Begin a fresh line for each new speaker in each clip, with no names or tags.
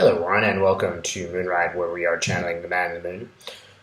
Hello, everyone, and welcome to Moonride, where we are channeling the man in the moon.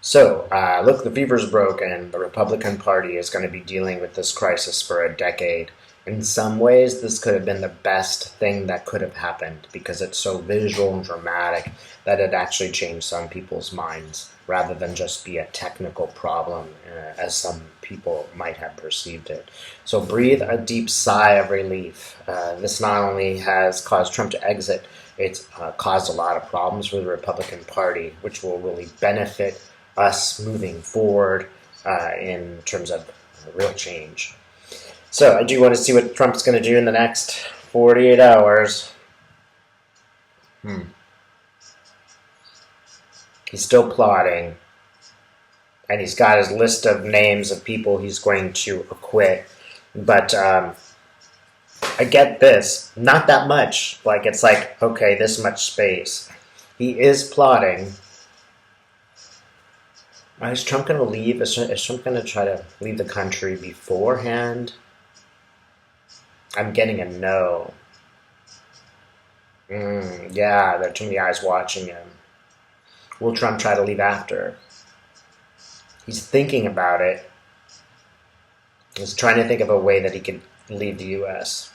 So, look, the fever's broke, and the Republican Party is going to be dealing with this crisis for a decade. In some ways, this could have been the best thing that could have happened because it's so visual and dramatic that it actually changed some people's minds rather than just be a technical problem as some people might have perceived it. So, breathe a deep sigh of relief. This not only has caused Trump to exit, it's caused a lot of problems for the Republican Party, which will really benefit us moving forward in terms of real change. So I do want to see what Trump's going to do in the next 48 hours. He's still plotting, and he's got his list of names of people he's going to acquit. But I get this, not that much. Like, it's like, okay, this much space. He is plotting. Is Trump going to leave? Is Trump going to try to leave the country beforehand? I'm getting a no. Yeah, there are too many eyes watching him. Will Trump try to leave after? He's thinking about it. He's trying to think of a way that he could leave the U.S.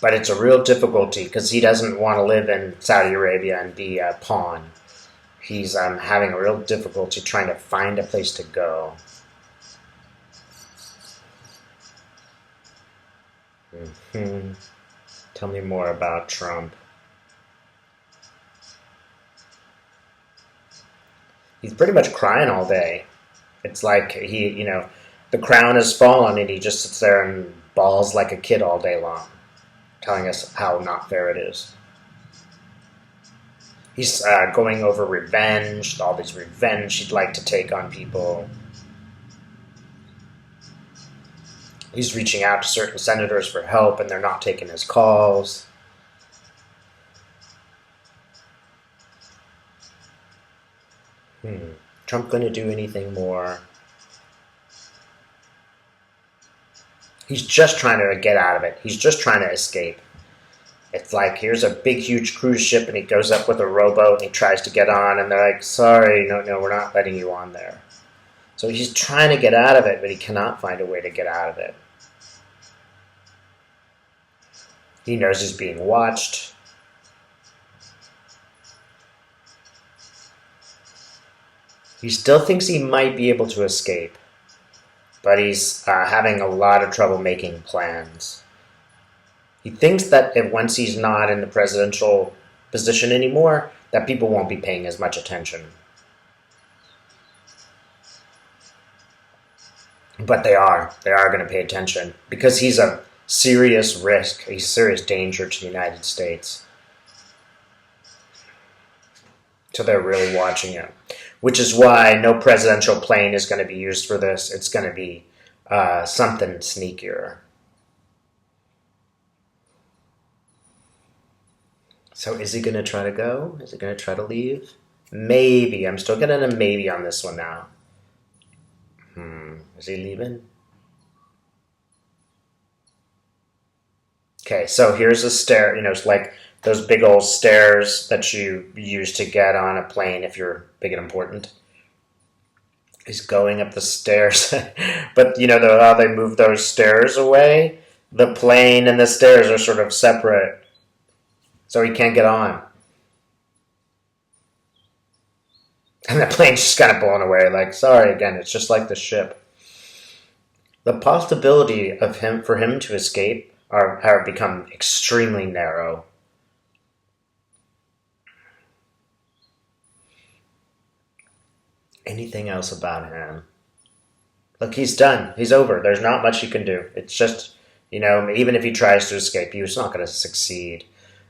But it's a real difficulty because he doesn't want to live in Saudi Arabia and be a pawn. He's having a real difficulty trying to find a place to go. Tell me more about Trump. He's pretty much crying all day. It's like the crown has fallen and he just sits there and bawls like a kid all day long, telling us how not fair it is. He's going over revenge, all this revenge he'd like to take on people. He's reaching out to certain senators for help, and they're not taking his calls. Trump going to do anything more? He's just trying to get out of it. He's just trying to escape. It's like, here's a big, huge cruise ship, and he goes up with a rowboat, and he tries to get on, and they're like, sorry, no, we're not letting you on there. So he's trying to get out of it, but he cannot find a way to get out of it. He knows he's being watched. He still thinks he might be able to escape, but he's having a lot of trouble making plans. He thinks that once he's not in the presidential position anymore, that people won't be paying as much attention. But they are. They are going to pay attention because he's a serious risk. He's a serious danger to the United States. So they're really watching him, which is why no presidential plane is going to be used for this. It's going to be something sneakier. So is he going to try to go? Is he going to try to leave? Maybe. I'm still getting a maybe on this one now. Is he leaving? Okay, so here's a stair. It's like those big old stairs that you use to get on a plane if you're big and important. He's going up the stairs. But how they move those stairs away? The plane and the stairs are sort of separate. So he can't get on. And the plane's just kind of blown away. Like, sorry, again, it's just like the ship. The possibility of for him to escape are become extremely narrow. Anything else about him? Look, he's done. He's over. There's not much he can do. It's just, even if he tries to escape, he's not going to succeed.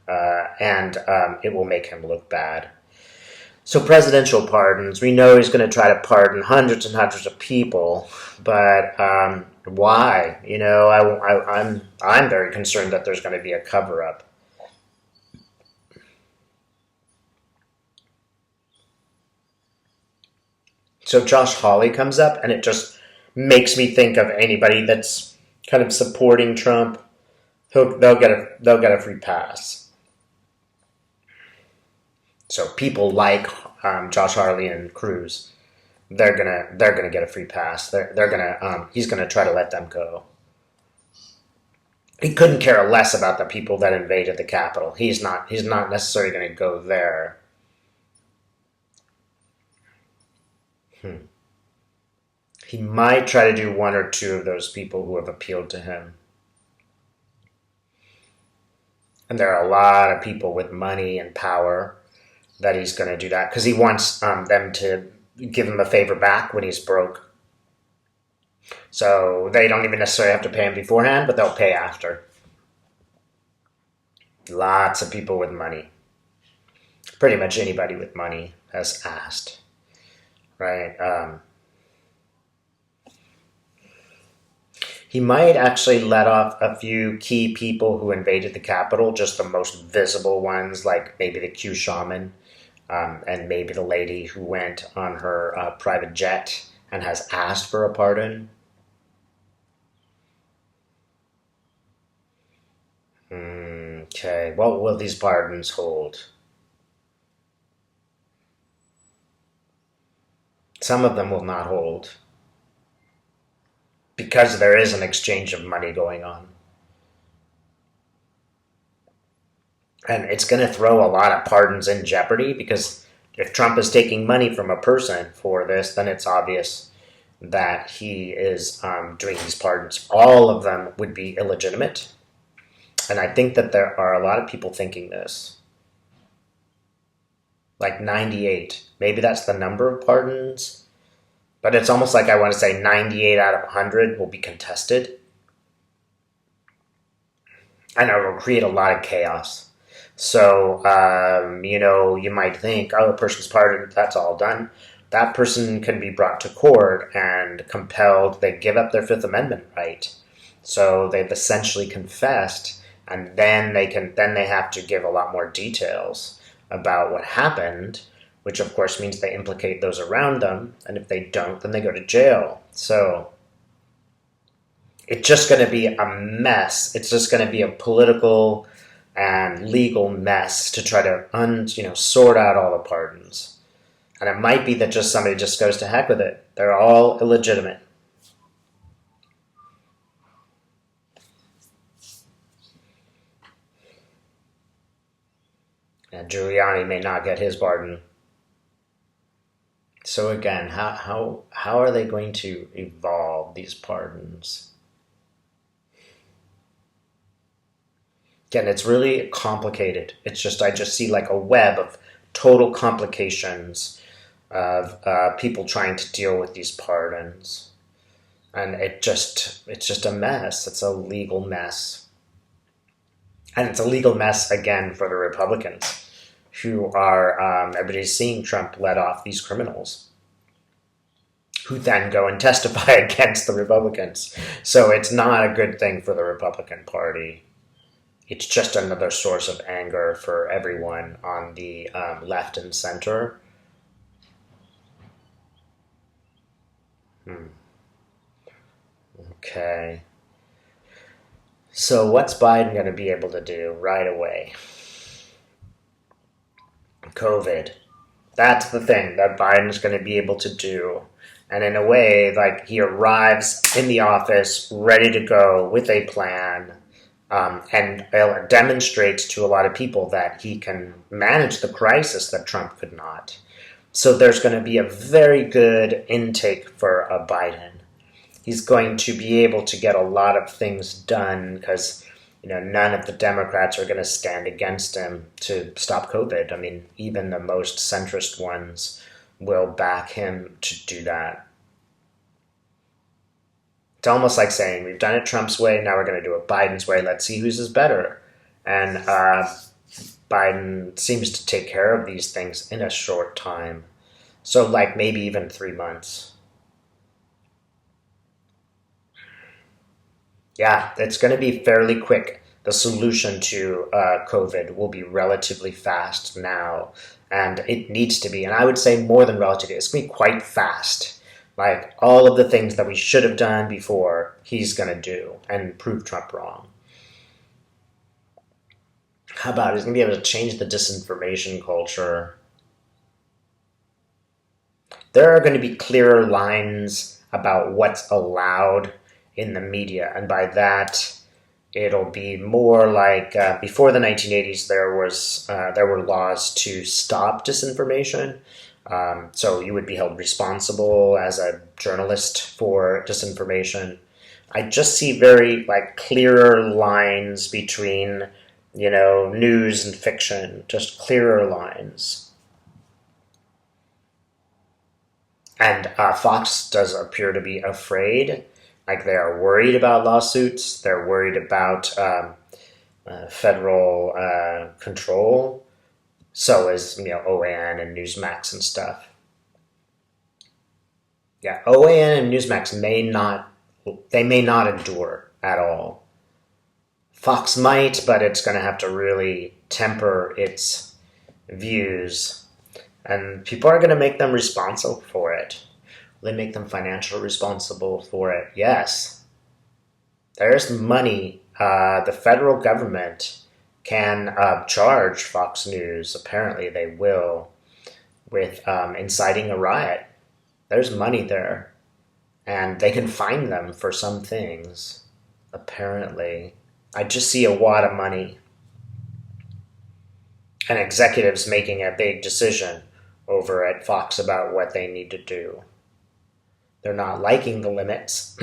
And it will make him look bad. So presidential pardons, we know he's going to try to pardon hundreds and hundreds of people, but why? I'm very concerned that there's going to be a cover-up. So Josh Hawley comes up, and it just makes me think of anybody that's kind of supporting Trump. they'll get a free pass. So people like Josh Hawley and Cruz, they're gonna get a free pass. They're gonna he's gonna try to let them go. He couldn't care less about the people that invaded the Capitol. He's not necessarily going to go there. He might try to do one or two of those people who have appealed to him. And there are a lot of people with money and power that he's going to do that because he wants them to give him a favor back when he's broke. So they don't even necessarily have to pay him beforehand, but they'll pay after. Lots of people with money. Pretty much anybody with money has asked, right? He might actually let off a few key people who invaded the Capitol, just the most visible ones, like maybe the Q shaman, and maybe the lady who went on her private jet and has asked for a pardon. Okay, what will these pardons hold? Some of them will not hold because there is an exchange of money going on. And it's going to throw a lot of pardons in jeopardy because if Trump is taking money from a person for this, then it's obvious that he is doing these pardons. All of them would be illegitimate. And I think that there are a lot of people thinking this. Like 98. Maybe that's the number of pardons. But it's almost like I want to say 98 out of 100 will be contested. And it will create a lot of chaos. So, you might think, oh, a person's pardoned, that's all done. That person can be brought to court and compelled, they give up their Fifth Amendment right. So they've essentially confessed, and then they have to give a lot more details about what happened, which of course means they implicate those around them, and if they don't, then they go to jail. So it's just going to be a mess. It's just going to be a political and legal mess to try to sort out all the pardons. And it might be that somebody just goes to heck with it. They're all illegitimate. And Giuliani may not get his pardon. So again, how are they going to evolve these pardons? Again, it's really complicated. I just see like a web of total complications of people trying to deal with these pardons. And it's just a mess. It's a legal mess. And it's a legal mess, again, for the Republicans, who are, everybody's seeing Trump let off these criminals, who then go and testify against the Republicans. So it's not a good thing for the Republican Party. It's just another source of anger for everyone on the left and center. Okay. So what's Biden going to be able to do right away? COVID. That's the thing that Biden's going to be able to do. And in a way, like, he arrives in the office ready to go with a plan, and demonstrates to a lot of people that he can manage the crisis that Trump could not. So there's going to be a very good intake for a Biden. He's going to be able to get a lot of things done because none of the Democrats are going to stand against him to stop COVID. I mean, even the most centrist ones will back him to do that. It's almost like saying, we've done it Trump's way, now we're going to do it Biden's way. Let's see whose is better. And Biden seems to take care of these things in a short time. So like maybe even 3 months. Yeah, it's going to be fairly quick. The solution to COVID will be relatively fast now, and it needs to be. And I would say more than relatively, it's going to be quite fast. Like, all of the things that we should have done before, he's going to do and prove Trump wrong. How about he's going to be able to change the disinformation culture? There are going to be clearer lines about what's allowed in the media, and by that, it'll be more like before the 1980s. There were laws to stop disinformation, so you would be held responsible as a journalist for disinformation. I just see very clearer lines between news and fiction, just clearer lines. And Fox does appear to be afraid. Like, they are worried about lawsuits. They're worried about federal control. So is OAN and Newsmax and stuff. Yeah, OAN and Newsmax may not endure at all. Fox might, but it's going to have to really temper its views. And people are going to make them responsible for it. Will they make them financially responsible for it? Yes. There's money. The federal government can charge Fox News, apparently they will, with inciting a riot. There's money there. And they can fine them for some things, apparently. I just see a wad of money. And executives making a big decision over at Fox about what they need to do. They're not liking the limits.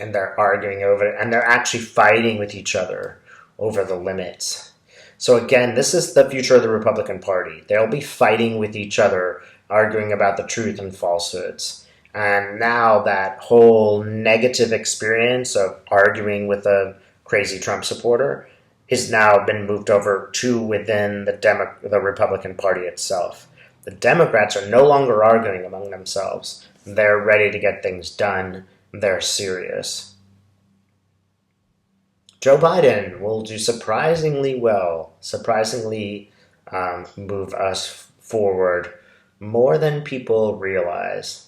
And they're arguing over it. And they're actually fighting with each other over the limits. So again, this is the future of the Republican Party. They'll be fighting with each other, arguing about the truth and falsehoods. And now that whole negative experience of arguing with a crazy Trump supporter is now been moved over to within the Republican Party itself. The Democrats are no longer arguing among themselves. They're ready to get things done. They're serious. Joe Biden will do surprisingly well, surprisingly move us forward more than people realize.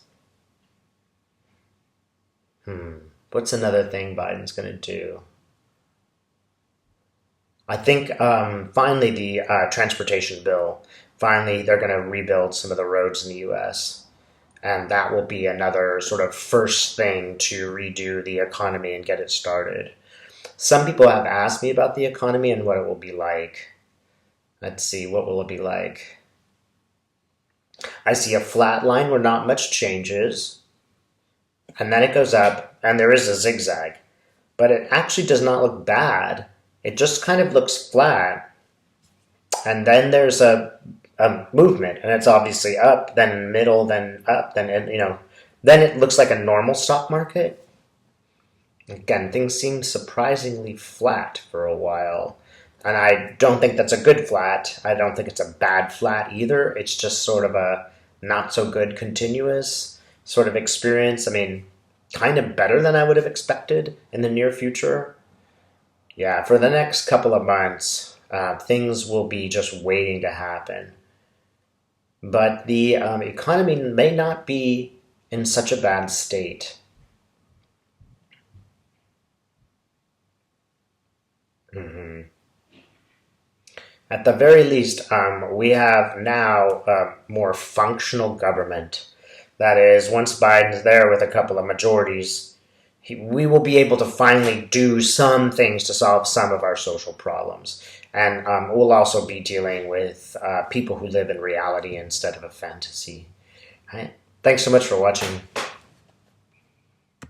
What's another thing Biden's going to do? I think finally the transportation bill, finally they're going to rebuild some of the roads in the U.S. And that will be another sort of first thing to redo the economy and get it started. Some people have asked me about the economy and what it will be like. Let's see, what will it be like? I see a flat line where not much changes. And then it goes up, and there is a zigzag. But it actually does not look bad. It just kind of looks flat. And then there's a movement, and it's obviously up, then middle, then up, then it looks like a normal stock market. Again, things seem surprisingly flat for a while. And I don't think that's a good flat. I don't think it's a bad flat either. It's just sort of a not so good continuous sort of experience. I mean, kind of better than I would have expected in the near future. Yeah, for the next couple of months, things will be just waiting to happen. But the economy may not be in such a bad state. At the very least, we have now a more functional government. That is, once Biden's there with a couple of majorities, we will be able to finally do some things to solve some of our social problems. And we'll also be dealing with people who live in reality instead of a fantasy. All right. Thanks so much for watching.